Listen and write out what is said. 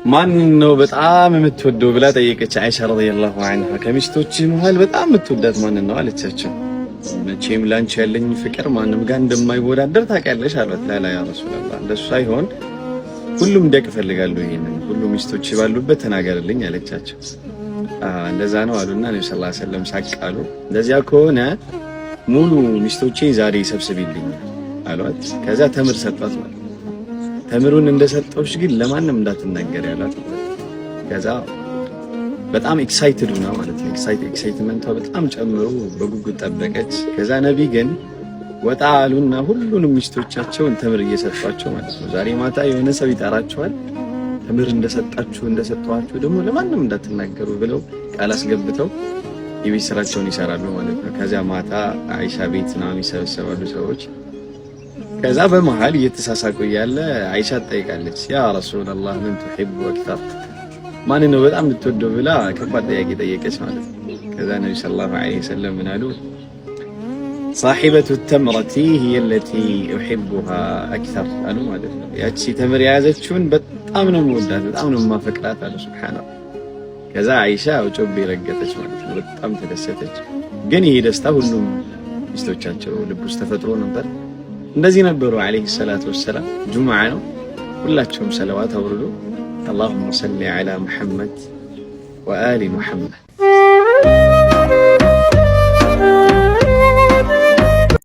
ማን ነው በጣም የምትወደው ብላ ጠየቀች አይሻ ረዲየላሁ ዐንሃ። ከሚስቶች መሃል በጣም የምትወዳት ማን ነው አለቻቸው። መቼም ላንቺ ያለኝ ፍቅር ማንም ጋር እንደማይወዳደር ታውቂያለሽ አሏት። ላላ ያ ረሱላህ እንደሱ ሳይሆን ሁሉም እንዲያውቅ እፈልጋለሁ፣ ይሄንን ሁሉ ሚስቶች ባሉበት ተናገርልኝ አለቻቸው። እንደዛ ነው አሉና ነብዩ ሰለላሁ ዐለይሂ ወሰለም ሳቃሉ። እንደዚያ ከሆነ ሙሉ ሚስቶቼን ዛሬ ሰብስቢልኝ አሏት። ከዛ ተምር ሰጣት ማለት ተምሩን እንደሰጠውሽ ግን ለማንም እንዳትናገር ያላት። ከዛ በጣም ኤክሳይትድ ሆና ማለት ነው። ኤክሳይትመንቷ በጣም ጨምሮ በጉጉት ጠበቀች። ከዛ ነቢ ግን ወጣ አሉና ሁሉንም ሚስቶቻቸውን ተምር እየሰጧቸው ማለት ነው። ዛሬ ማታ የሆነ ሰው ይጠራቸዋል፣ ተምር እንደሰጧቸው ደግሞ ለማንም እንዳትናገሩ ብለው ቃል አስገብተው የቤት ስራቸውን ይሰራሉ ማለት ነው። ከዛ ማታ አይሻ ቤት ነው የሚሰበሰባሉ ሰዎች። ከዛ በመሃል እየተሳሳቁ እያለ አይሻ ትጠይቃለች፣ ያ ረሱላህ ምን ትحب አክተር፣ ማን ነው በጣም የምትወደው ብላ ከባድ ጥያቄ ጠየቀች ማለት ነው። ከዛ ነብዩ ሰለላሁ ዐለይሂ ወሰለም ምን አሉ? صاحبة التمرة هي التي أحبها أكثر አሉ ማለት ነው። ያቺ ተምር የያዘችውን በጣም ነው የምወዳት በጣም ነው የማፈቅራት አሉ። ሱብሃንአላህ። ከዛ አይሻ ጮቤ ረገጠች ማለት ነው። በጣም ተደሰተች። ግን ይሄ ደስታ ሁሉም ሚስቶቻቸው ልብ ውስጥ ተፈጥሮ ነበር። እንደዚህ ነበሩ አለይሂ ሰላቱ ወሰላም። ጁምዓ ነው፣ ሁላቸውም ሰለዋት አውርዱ። አላሁመ ሰሊ ዐላ ሙሐመድ ወአሊ ሙሐመድ